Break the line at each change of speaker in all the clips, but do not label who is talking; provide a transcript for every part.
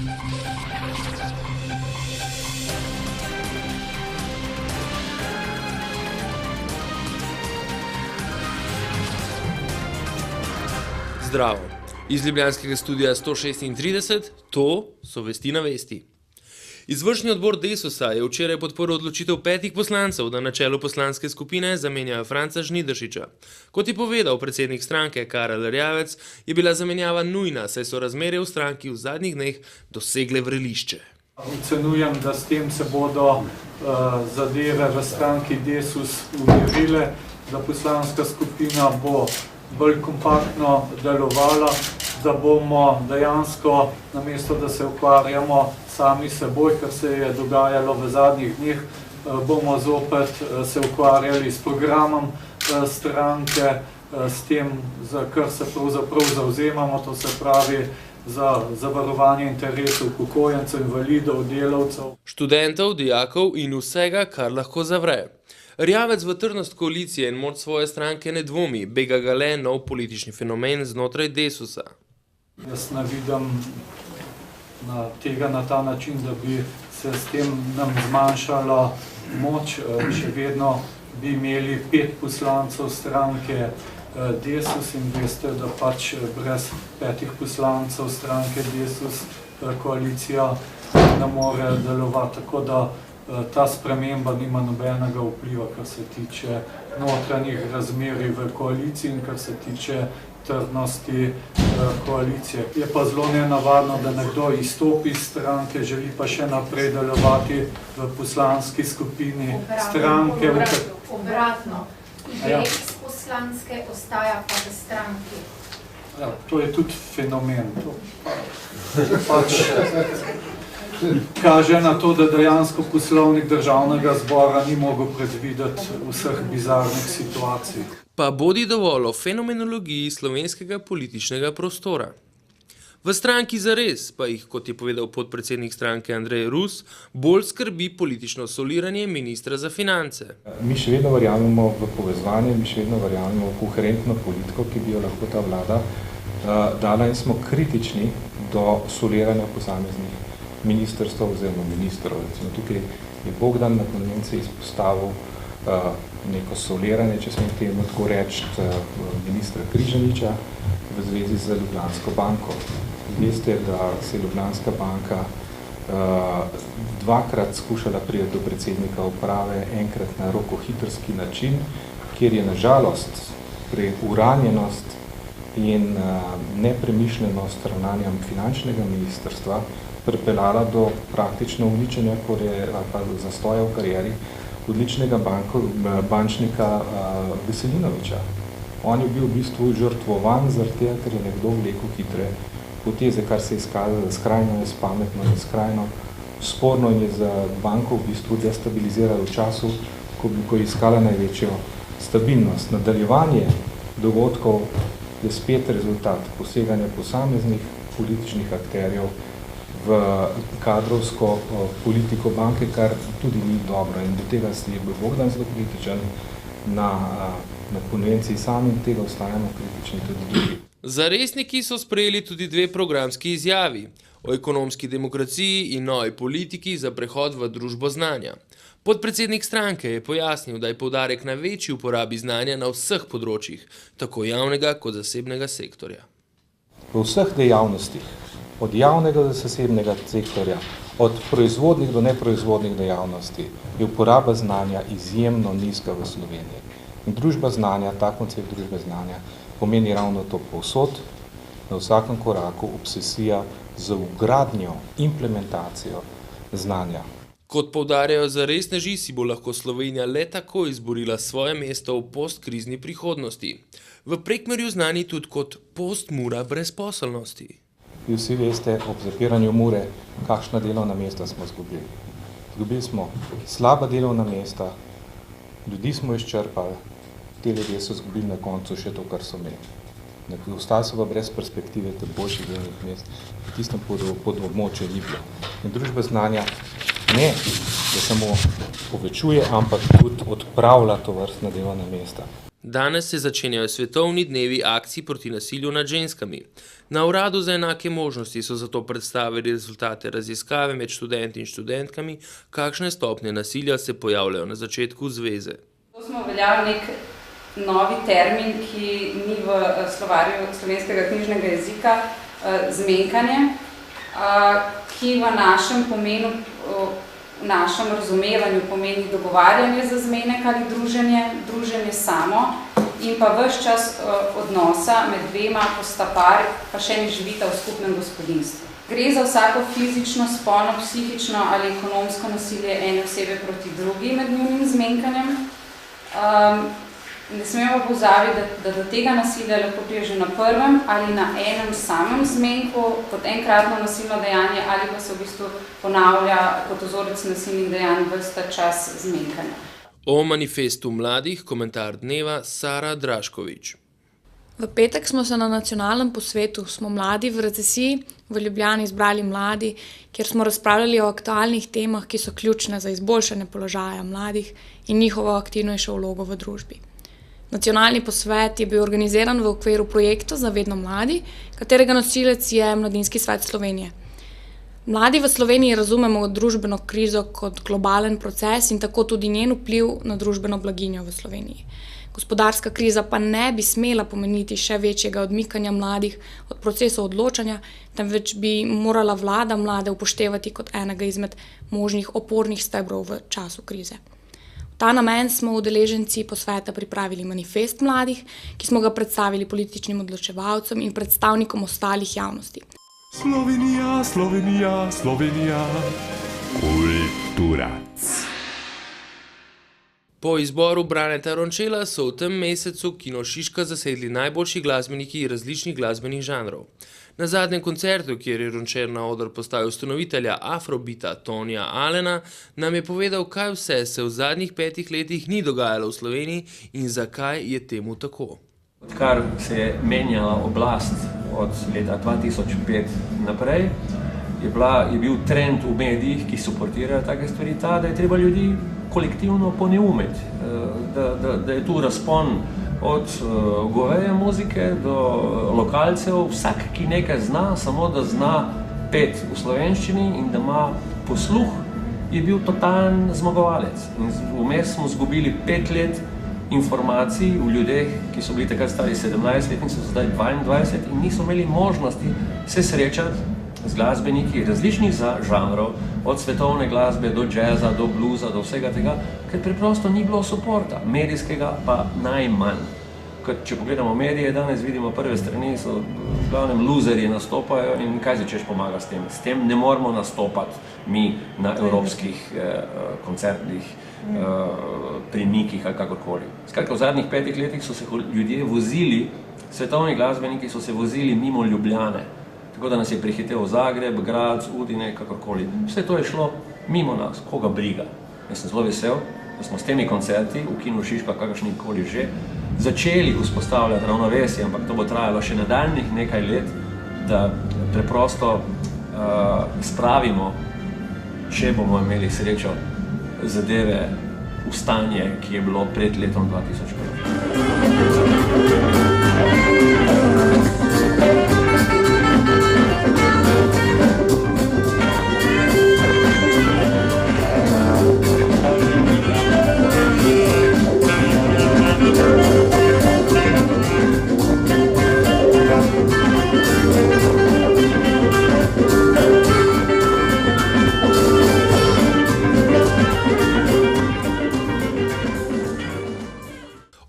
Zdravo. Iz ljubljanskega studia 136, to so Vesti na vesti. Izvršni odbor Desusa je včeraj podprl odločitev 5 poslancev, da na čelu poslanske skupine zamenjajo Franca Žnidaršiča. Kot je povedal predsednik stranke Karel Erjavec, je bila zamenjava nujna, saj so razmere v stranki v zadnjih dneh dosegle vrelišče.
Ocenjujem, da s tem se bodo zadeve v stranki Desus umirile, da poslanska skupina bo bolj kompaktno delovala, da bomo dejansko, namesto da se ukvarjamo sami seboj, kar se je dogajalo v zadnjih dneh, bomo zopet se ukvarjali s programom stranke, s tem, za kar se pravzaprav zavzemamo, to se pravi za zavarovanje interesov upokojencev, invalidov, delavcev.
Študentov, dijakov in vsega, kar lahko zavre. Erjavec v trdnost koalicije in moč svoje stranke ne dvomi, bega ga le nov politični fenomen znotraj Desusa.
Jaz ne vidim tega na ta način, da bi se s tem nam zmanjšala moč. Še vedno bi imeli 5 poslancev stranke Desus in veste, da pač brez 5 poslancev stranke Desus koalicija ne more delovati, tako da ta sprememba nima nobenega vpliva, kar se tiče notranjih razmerij v koaliciji in kar se tiče trdnosti koalicije. Je pa zelo nenavadno, da nekdo izstopi iz stranke, želi pa še naprej delovati v poslanski skupini stranke.
Obratno, iz poslanske ostaja pa v stranki.
Ja, to je tudi fenomen. To pač kaže na to, da dejansko poslovnik državnega zbora ni mogel predvideti vseh bizarnih situacij.
Pa bodi dovolj o fenomenologiji slovenskega političnega prostora. V stranki zares pa jih, kot je povedal podpredsednik stranke Andrej Rus, bolj skrbi politično soliranje ministra za finance.
Mi še vedno verjamemo v povezovanje, mi še vedno verjamemo v koherentno politiko, ki bi jo lahko ta vlada dala, in smo kritični do soliranja posameznih ministrstv oziroma ministrov. Recimo tukaj je Bogdan na konvenciji izpostavil neko soliranje, če smem temu tako reči, ministra Križaniča v zvezi z Ljubljansko banko. Veste, da se je Ljubljanska banka dvakrat skušala priti do predsednika uprave, enkrat na rokohitrski način, kjer je na žalost preuranjenost in nepremišljenost ravnanja finančnega ministrstva pripeljala do praktično uničenja ali pa zastoja v karieri odličnega bančnika Veselinoviča. On je bil v bistvu žrtvovan zaradi tega, ker je nekdo vlekel hitre poteze, kar se je izkazalo skrajno nespametno in skrajno sporno in je za banko v bistvu destabiliziralo v času, ko je iskala največjo stabilnost. Nadaljevanje dogodkov je spet rezultat poseganja posameznih političnih akterjev v kadrovsko politiko banke, kar tudi ni dobro. In do tega je bil Bogdan zelo kritičen na konvenciji sami in tega ostajamo kritični tudi drugi.
Zaresniki so sprejeli tudi 2 programski izjavi o ekonomski demokraciji in novi politiki za prehod v družbo znanja. Podpredsednik stranke je pojasnil, da je poudarek na večji uporabi znanja na vseh področjih, tako javnega kot zasebnega sektorja.
V vseh dejavnostih, od javnega do zasebnega sektorja, od proizvodnih do neproizvodnih dejavnosti, je uporaba znanja izjemno nizka v Sloveniji. In družba znanja, ta koncept družbe znanja, pomeni ravno to povsod, na vsakem koraku obsesija z vgradnjo, implementacijo znanja.
Kot poudarjajo zaresneži, si bo lahko Slovenija le tako izborila svoje mesto v postkrizni prihodnosti. V Prekmurju znani tudi kot postmura brezposelnosti.
Vi vsi veste, ob zapiranju Mure, kakšna delovna mesta smo izgubili. Izgubili smo slaba delovna mesta, ljudi smo izčrpali, te ljudje so izgubili na koncu še to, kar so imeli. Ostali so pa brez perspektive te boljših delovnih mest, v tistem podobmočju ni bilo. In družba znanja ne, da samo povečuje, ampak tudi odpravlja tovrstna delovna mesta.
Danes se začenjajo svetovni dnevi akcij proti nasilju nad ženskami. Na Uradu za enake možnosti so zato predstavili rezultate raziskave med študenti in študentkami, kakšne stopnje nasilja se pojavljajo na začetku zveze.
To smo uveljavili nek novi termin, ki ni v slovarju slovenskega knjižnega jezika, zmenkanje, ki v našem pomenu, v našem razumevanju pomeni dogovarjanje za zmenek ali druženje samo in pa ves čas odnosa med dvema, ko sta par, pa še ne živita v skupnem gospodinstvu. Gre za vsako fizično, spolno, psihično ali ekonomsko nasilje ene osebe proti drugi med njunim zmenkanjem. Ne smemo pozabiti, da do tega nasilja lahko pride že na prvem ali na enem samem zmenku kot enkratno nasilno dejanje ali pa se v bistvu ponavlja kot vzorec nasilnih dejanj ves ta čas zmenkanja.
O manifestu mladih komentar dneva Sara Draškovič.
V petek smo se na nacionalnem posvetu Smo mladi v recesiji v Ljubljani zbrali mladi, kjer smo razpravljali o aktualnih temah, ki so ključne za izboljšanje položaja mladih in njihovo aktivnejšo vlogo v družbi. Nacionalni posvet je bil organiziran v okviru projekta Za vedno mladi, katerega nosilec je Mladinski svet Slovenije. Mladi v Sloveniji razumemo družbeno krizo kot globalen proces in tako tudi njen vpliv na družbeno blaginjo v Sloveniji. Gospodarska kriza pa ne bi smela pomeniti še večjega odmikanja mladih od procesov odločanja, temveč bi morala vlada mlade upoštevati kot enega izmed možnih opornih stebrov v času krize. V ta namen smo udeleženci posveta pripravili manifest mladih, ki smo ga predstavili političnim odločevalcem in predstavnikom ostalih javnosti.
Slovenija, Slovenija, Slovenija, kulturac.
Po izboru Braneta Rončela so v tem mesecu Kino Šiška zasedli najboljši glasbeniki različnih glasbenih žanrov. Na zadnjem koncertu, kjer je Rončel na oder postavil ustanovitelja Afrobita Tonija Allena, nam je povedal, kaj vse se v zadnjih 5 letih ni dogajalo v Sloveniji in zakaj je temu tako.
Odkar se je menjala oblast od leta 2005 naprej, je bil trend v medijih, ki suportirajo take stvari, ta, da je treba ljudi kolektivno poneumeti, da je tu razpon od goveje muzike do lokalcev, vsak, ki nekaj zna, samo da zna pet v slovenščini in da ima posluh, je bil totalen zmagovalec. In vmes smo izgubili 5 let informacij v ljudeh, ki so bili takrat stari 17 let in so zdaj 22 in niso imeli možnosti se srečati z glasbeniki različnih žanrov, od svetovne glasbe do džeza, do bluza, do vsega tega, ker preprosto ni bilo suporta, medijskega pa najmanj. Če pogledamo medije, danes vidimo prve strani, so v glavnem luzerji nastopajo in kaj začneš pomagati s tem? S tem ne moramo nastopati mi na evropskih koncertnih premikih ali kakorkoli. Skratka, v zadnjih 5 letih so se ljudje vozili, svetovni glasbeniki so se vozili mimo Ljubljane. Tako da nas je prihitev Zagreb, Gradec, Udine, kakorkoli. Vse to je šlo mimo nas, koga briga. Jaz sem zelo vesel, da smo s temi koncerti v Kinu Šiška, kakršnikoli že, začeli vzpostavljati ravnovesje, ampak to bo trajalo še nadaljnjih nekaj let, da preprosto spravimo, če bomo imeli srečo, zadeve v stanje, ki je bilo pred letom 2005.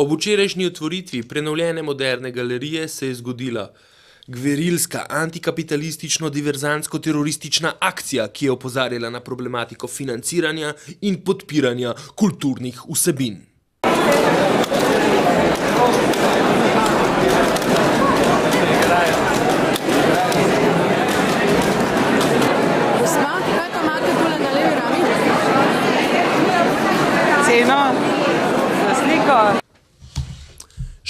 Ob včerajšnji otvoritvi prenovljene moderne galerije se je zgodila gverilska antikapitalistično-diverzantsko-teroristična akcija, ki je opozarjala na problematiko financiranja in podpiranja kulturnih vsebin.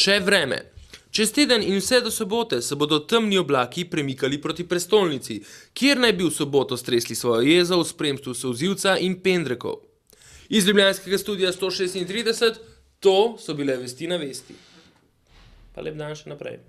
Še vreme. Čez teden in vse do sobote se bodo temni oblaki premikali proti prestolnici, kjer naj bi v soboto stresli svojo jezo v spremstvu solzivca in pendrekov. Iz ljubljanskega studia 136 To so bile vesti na vesti. Pa lep dan še naprej.